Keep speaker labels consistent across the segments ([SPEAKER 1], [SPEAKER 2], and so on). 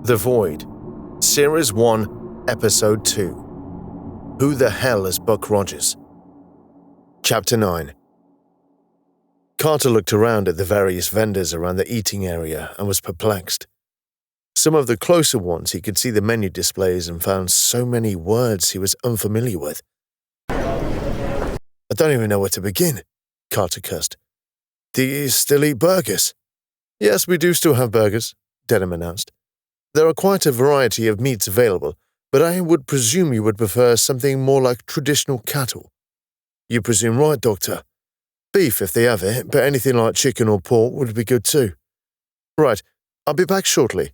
[SPEAKER 1] The Void, Series 1, Episode 2. Who the hell is Buck Rogers? Chapter 9. Carter looked around at the various vendors around the eating area and was perplexed. Some of the closer ones he could see the menu displays and found so many words he was unfamiliar with. I don't even know where to begin, Carter cursed. Do you still eat burgers? Yes, we do still have burgers, Denom announced. There are quite a variety of meats available, but I would presume you would prefer something more like traditional cattle. You presume right, Doctor. Beef if they have it, but anything like chicken or pork would be good too. Right, I'll be back shortly.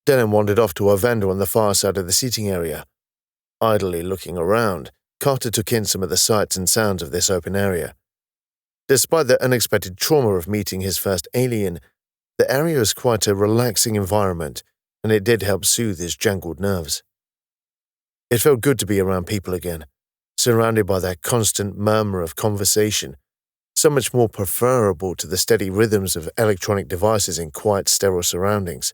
[SPEAKER 1] Denom wandered off to a vendor on the far side of the seating area. Idly looking around, Carter took in some of the sights and sounds of this open area. Despite the unexpected trauma of meeting his first alien, the area was quite a relaxing environment, and it did help soothe his jangled nerves. It felt good to be around people again, surrounded by that constant murmur of conversation, so much more preferable to the steady rhythms of electronic devices in quiet, sterile surroundings.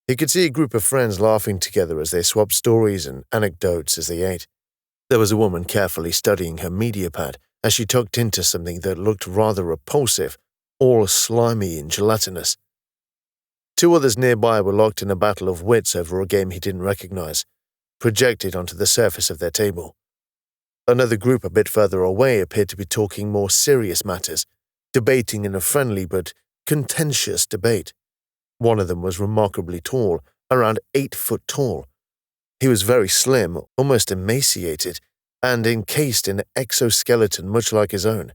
[SPEAKER 1] He could see a group of friends laughing together as they swapped stories and anecdotes as they ate. There was a woman carefully studying her media pad as she tucked into something that looked rather repulsive, all slimy and gelatinous. Two others nearby were locked in a battle of wits over a game he didn't recognize, projected onto the surface of their table. Another group a bit further away appeared to be talking more serious matters, debating in a friendly but contentious debate. One of them was remarkably tall, around 8 foot tall. He was very slim, almost emaciated, and encased in an exoskeleton much like his own.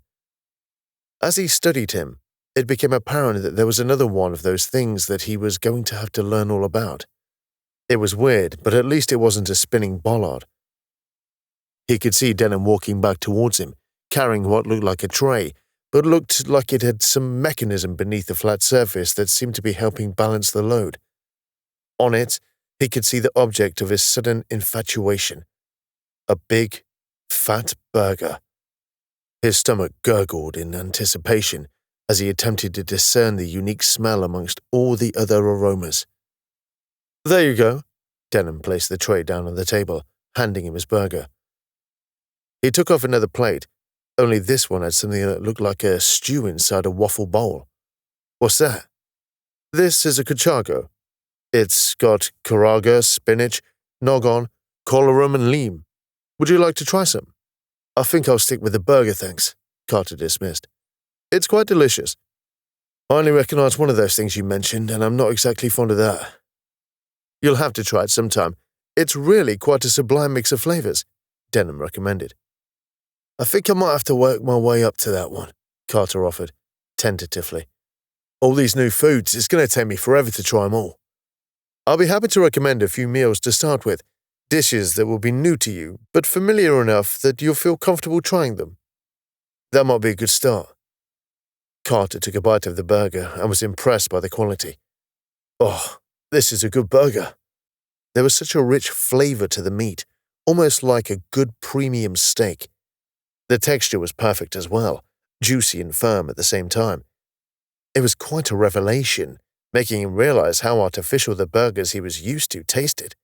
[SPEAKER 1] As he studied him, it became apparent that there was another one of those things that he was going to have to learn all about. It was weird, but at least it wasn't a spinning bollard. He could see Denom walking back towards him, carrying what looked like a tray, but looked like it had some mechanism beneath the flat surface that seemed to be helping balance the load. On it, he could see the object of his sudden infatuation. A big, fat burger. His stomach gurgled in anticipation as he attempted to discern the unique smell amongst all the other aromas. There you go. Denom placed the tray down on the table, handing him his burger. He took off another plate, only this one had something that looked like a stew inside a waffle bowl. What's that? This is a cachago. It's got caraga, spinach, nogon, colorum, and leem. Would you like to try some? I think I'll stick with the burger, thanks, Carter dismissed. It's quite delicious. I only recognize one of those things you mentioned, and I'm not exactly fond of that. You'll have to try it sometime. It's really quite a sublime mix of flavors, Denom recommended. I think I might have to work my way up to that one, Carter offered, tentatively. All these new foods, it's going to take me forever to try them all. I'll be happy to recommend a few meals to start with, dishes that will be new to you, but familiar enough that you'll feel comfortable trying them. That might be a good start. Carter took a bite of the burger and was impressed by the quality. Oh, this is a good burger. There was such a rich flavor to the meat, almost like a good premium steak. The texture was perfect as well, juicy and firm at the same time. It was quite a revelation, making him realize how artificial the burgers he was used to tasted.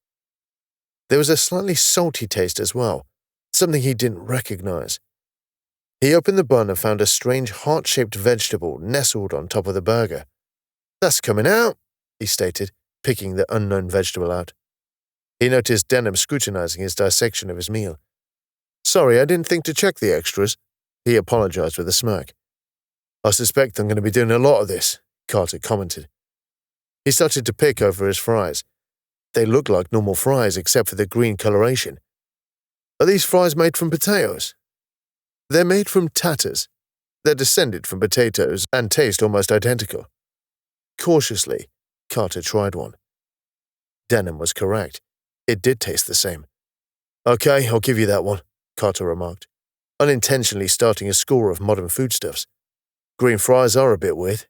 [SPEAKER 1] There was a slightly salty taste as well, something he didn't recognize. He opened the bun and found a strange heart-shaped vegetable nestled on top of the burger. That's coming out, he stated, picking the unknown vegetable out. He noticed Denom scrutinizing his dissection of his meal. Sorry, I didn't think to check the extras, he apologized with a smirk. I suspect I'm going to be doing a lot of this, Carter commented. He started to pick over his fries. They looked like normal fries except for the green coloration. Are these fries made from potatoes? They're made from tatters. They're descended from potatoes and taste almost identical. Cautiously, Carter tried one. Denom was correct. It did taste the same. Okay, I'll give you that one, Carter remarked, unintentionally starting a score of modern foodstuffs. Green fries are a bit weird.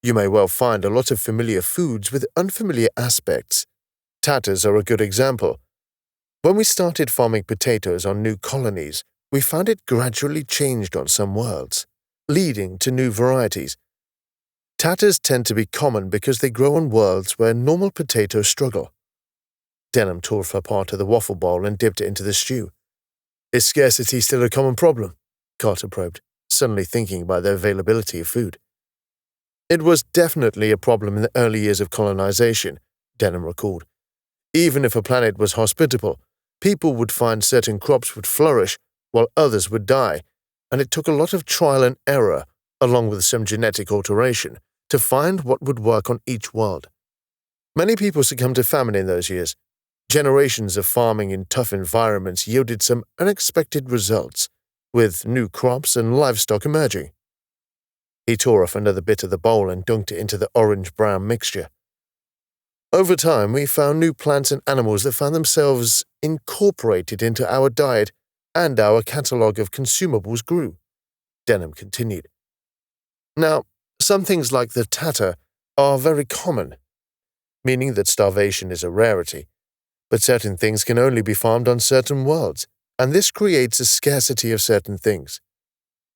[SPEAKER 1] You may well find a lot of familiar foods with unfamiliar aspects. Tatters are a good example. When we started farming potatoes on new colonies, we found it gradually changed on some worlds, leading to new varieties. Tatters tend to be common because they grow on worlds where normal potatoes struggle. Denom tore off a part of the waffle bowl and dipped it into the stew. Is scarcity still a common problem? Carter probed, suddenly thinking about the availability of food. It was definitely a problem in the early years of colonization, Denom recalled. Even if a planet was hospitable, people would find certain crops would flourish while others would die, and it took a lot of trial and error, along with some genetic alteration, to find what would work on each world. Many people succumbed to famine in those years. Generations of farming in tough environments yielded some unexpected results, with new crops and livestock emerging. He tore off another bit of the bowl and dunked it into the orange-brown mixture. Over time, we found new plants and animals that found themselves incorporated into our diet, and our catalogue of consumables grew, Denom continued. Now, some things like the tatter are very common, meaning that starvation is a rarity, but certain things can only be farmed on certain worlds, and this creates a scarcity of certain things.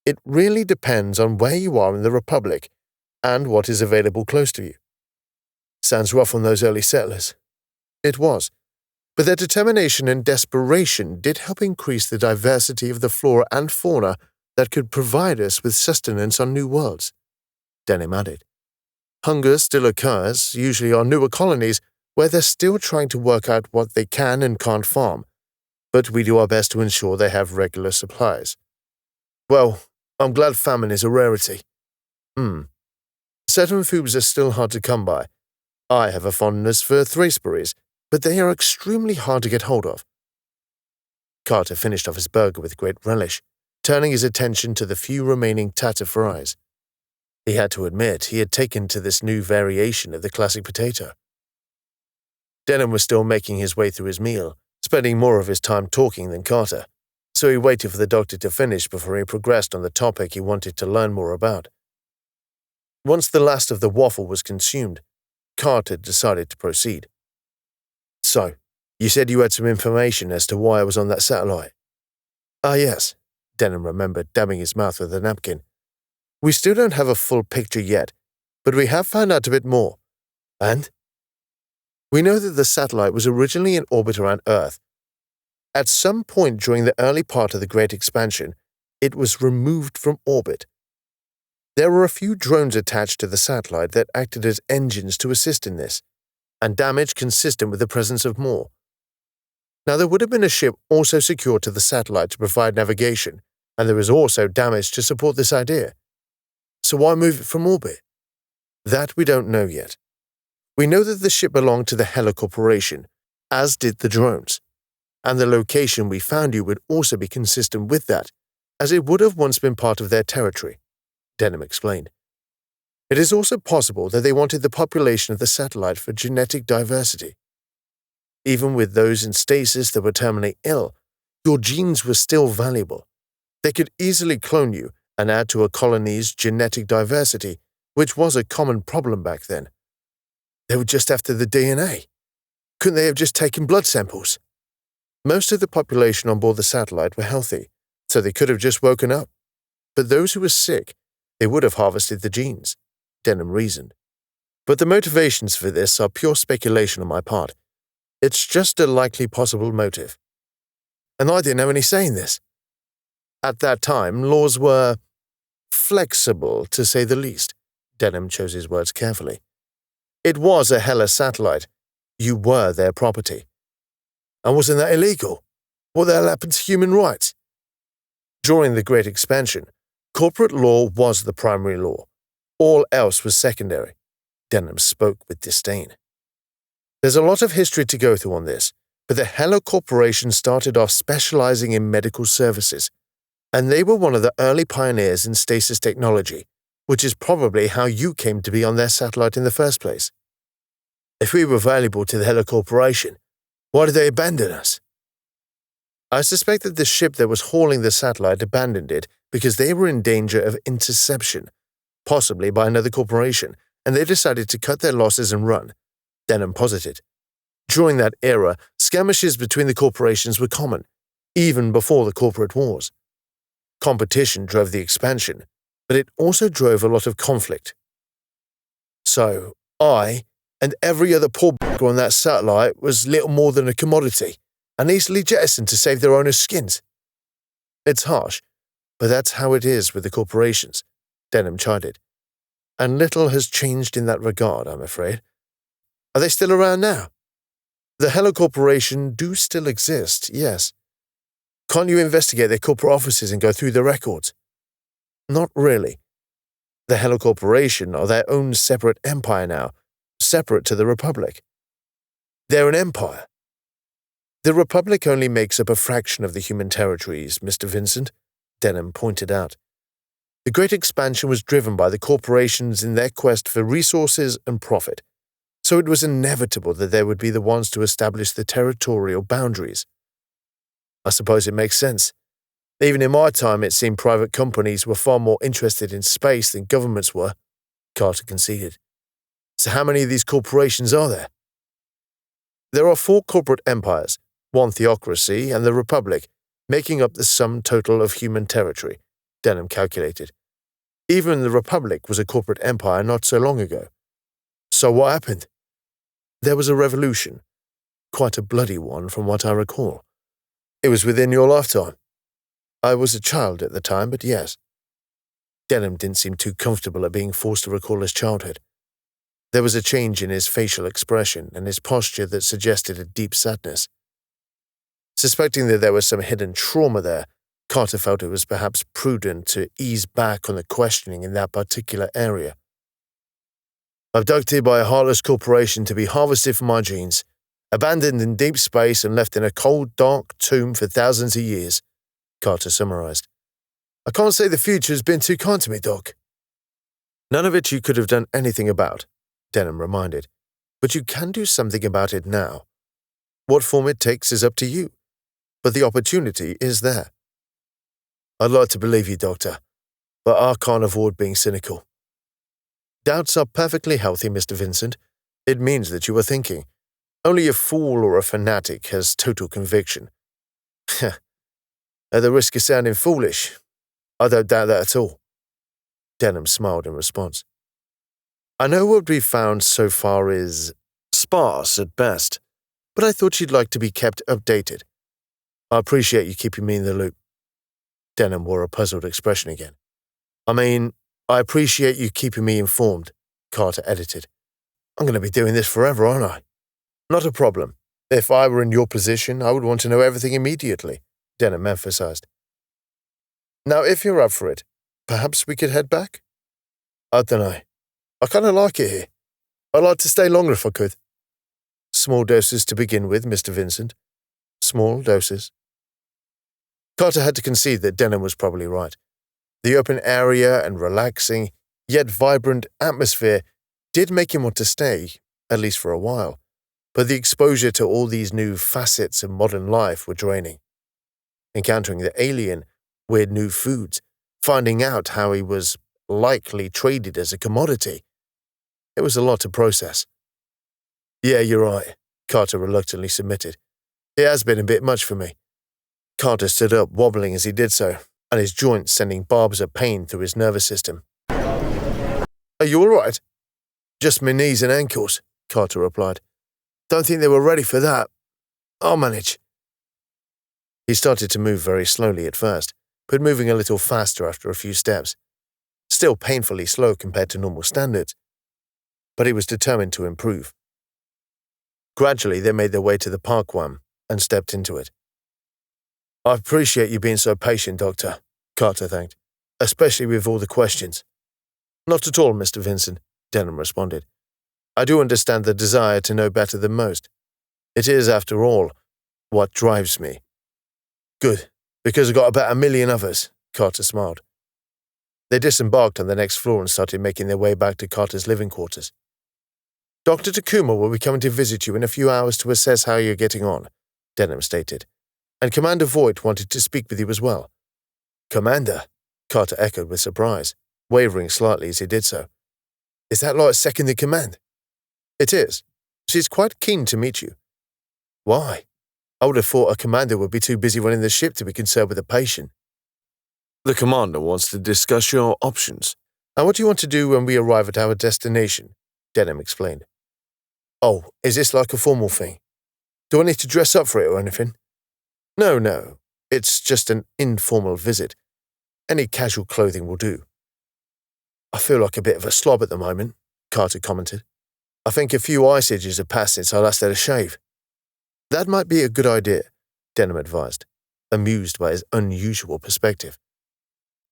[SPEAKER 1] It really depends on where you are in the Republic and what is available close to you. Sounds rough on those early settlers. It was, but their determination and desperation did help increase the diversity of the flora and fauna that could provide us with sustenance on new worlds, Denom added. Hunger still occurs, usually on newer colonies, where they're still trying to work out what they can and can't farm, but we do our best to ensure they have regular supplies. Well, I'm glad famine is a rarity. Certain foods are still hard to come by. I have a fondness for thraceberries, but they are extremely hard to get hold of. Carter finished off his burger with great relish, turning his attention to the few remaining tatter fries. He had to admit he had taken to this new variation of the classic potato. Denom was still making his way through his meal, spending more of his time talking than Carter, so he waited for the doctor to finish before he progressed on the topic he wanted to learn more about. Once the last of the waffle was consumed, Carter decided to proceed. So, you said you had some information as to why I was on that satellite? Ah, yes, Denom remembered, dabbing his mouth with a napkin. We still don't have a full picture yet, but we have found out a bit more. And? We know that the satellite was originally in orbit around Earth. At some point during the early part of the Great Expansion, it was removed from orbit. There were a few drones attached to the satellite that acted as engines to assist in this, and damage consistent with the presence of more. Now, there would have been a ship also secured to the satellite to provide navigation, and there was also damage to support this idea. So why move it from orbit? That we don't know yet. We know that the ship belonged to the Hela Corporation, as did the drones, and the location we found you would also be consistent with that, as it would have once been part of their territory, Denom explained. It is also possible that they wanted the population of the satellite for genetic diversity. Even with those in stasis that were terminally ill, your genes were still valuable. They could easily clone you and add to a colony's genetic diversity, which was a common problem back then. They were just after the DNA. Couldn't they have just taken blood samples? Most of the population on board the satellite were healthy, so they could have just woken up. But those who were sick, they would have harvested the genes, Denom reasoned. But the motivations for this are pure speculation on my part. It's just a likely possible motive. And I didn't have any say in this. At that time, laws were flexible, to say the least. Denom chose his words carefully. It was a Hela satellite. You were their property. And wasn't that illegal? What the hell happened to human rights? During the Great Expansion, corporate law was the primary law. All else was secondary. Denom spoke with disdain. There's a lot of history to go through on this, but the Hela Corporation started off specializing in medical services, and they were one of the early pioneers in stasis technology, which is probably how you came to be on their satellite in the first place. If we were valuable to the Hela Corporation, why did they abandon us? I suspect that the ship that was hauling the satellite abandoned it because they were in danger of interception, possibly by another corporation, and they decided to cut their losses and run, Denom posited. During that era, skirmishes between the corporations were common, even before the corporate wars. Competition drove the expansion, but it also drove a lot of conflict. So, I and every other poor b***er on that satellite was little more than a commodity, and easily jettisoned to save their owners' skins. It's harsh, but that's how it is with the corporations, Denom chided. And little has changed in that regard, I'm afraid. Are they still around now? The Hello Corporation do still exist, yes. Can't you investigate their corporate offices and go through the records? Not really. The Hello Corporation are their own separate empire now, separate to the Republic. They're an empire. The Republic only makes up a fraction of the human territories, Mr. Vincent, Denom pointed out. The Great Expansion was driven by the corporations in their quest for resources and profit, so it was inevitable that they would be the ones to establish the territorial boundaries. I suppose it makes sense. Even in my time, it seemed private companies were far more interested in space than governments were, Carter conceded. So how many of these corporations are there? There are 4 corporate empires, 1 theocracy, and the Republic, making up the sum total of human territory, Denom calculated. Even the Republic was a corporate empire not so long ago. So what happened? There was a revolution, quite a bloody one from what I recall. It was within your lifetime. I was a child at the time, but yes. Denom didn't seem too comfortable at being forced to recall his childhood. There was a change in his facial expression and his posture that suggested a deep sadness. Suspecting that there was some hidden trauma there, Carter felt it was perhaps prudent to ease back on the questioning in that particular area. Abducted by a heartless corporation to be harvested for my genes, abandoned in deep space and left in a cold, dark tomb for thousands of years, Carter summarized. I can't say the future has been too kind to me, Doc. None of it you could have done anything about, Denom reminded, but you can do something about it now. What form it takes is up to you, but the opportunity is there. I'd like to believe you, Doctor, but I can't avoid being cynical. Doubts are perfectly healthy, Mr. Vincent. It means that you are thinking. Only a fool or a fanatic has total conviction. At the risk of sounding foolish, I don't doubt that at all. Denom smiled in response. I know what we've found so far is sparse at best, but I thought you'd like to be kept updated. I appreciate you keeping me in the loop. Denom wore a puzzled expression again. I appreciate you keeping me informed, Carter edited. I'm going to be doing this forever, aren't I? Not a problem. If I were in your position, I would want to know everything immediately, Denom emphasized. Now, if you're up for it, perhaps we could head back? I don't know. I kind of like it here. I'd like to stay longer if I could. Small doses to begin with, Mr. Vincent. Small doses. Carter had to concede that Denom was probably right. The open area and relaxing, yet vibrant atmosphere did make him want to stay, at least for a while, but the exposure to all these new facets of modern life were draining. Encountering the alien, weird new foods, finding out how he was likely traded as a commodity. It was a lot to process. Yeah, you're right, Carter reluctantly submitted. It has been a bit much for me. Carter stood up, wobbling as he did so, and his joints sending barbs of pain through his nervous system. Are you all right? Just my knees and ankles, Carter replied. Don't think they were ready for that. I'll manage. He started to move very slowly at first, but moving a little faster after a few steps. Still painfully slow compared to normal standards. But he was determined to improve. Gradually, they made their way to the parkway and stepped into it. I appreciate you being so patient, Doctor, Carter thanked, especially with all the questions. Not at all, Mr. Vincent, Denom responded. I do understand the desire to know better than most. It is, after all, what drives me. Good, because I've got about 1 million others, Carter smiled. They disembarked on the next floor and started making their way back to Carter's living quarters. Dr. Takuma will be coming to visit you in a few hours to assess how you're getting on, Denom stated. And Commander Voight wanted to speak with you as well. Commander? Carter echoed with surprise, wavering slightly as he did so. Is that like second in command? It is. She's quite keen to meet you. Why? I would have thought a commander would be too busy running the ship to be concerned with a patient. The commander wants to discuss your options. And what do you want to do when we arrive at our destination? Denom explained. Oh, is this like a formal thing? Do I need to dress up for it or anything? No. It's just an informal visit. Any casual clothing will do. I feel like a bit of a slob at the moment, Carter commented. I think a few ice ages have passed since I last had a shave. That might be a good idea, Denom advised, amused by his unusual perspective.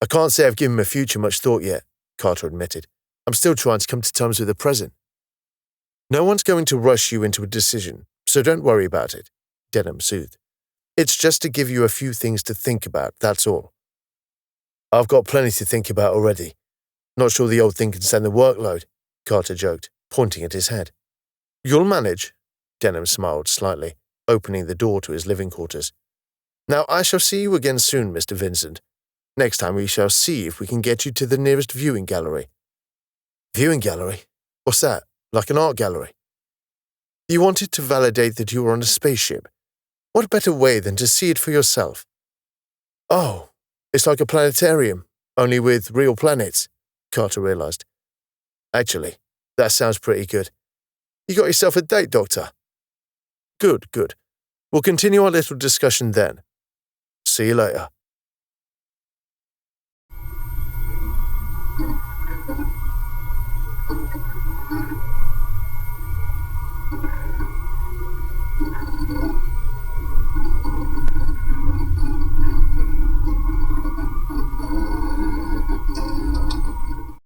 [SPEAKER 1] I can't say I've given my future much thought yet, Carter admitted. I'm still trying to come to terms with the present. No one's going to rush you into a decision, so don't worry about it, Denom soothed. It's just to give you a few things to think about, that's all. I've got plenty to think about already. Not sure the old thing can stand the workload, Carter joked, pointing at his head. You'll manage, Denom smiled slightly, opening the door to his living quarters. Now I shall see you again soon, Mr. Vincent. Next time we shall see if we can get you to the nearest viewing gallery. Viewing gallery? What's that? Like an art gallery? You wanted to validate that you were on a spaceship. What better way than to see it for yourself? Oh, it's like a planetarium, only with real planets, Carter realized. Actually, that sounds pretty good. You got yourself a date, Doctor? Good. We'll continue our little discussion then. See you later.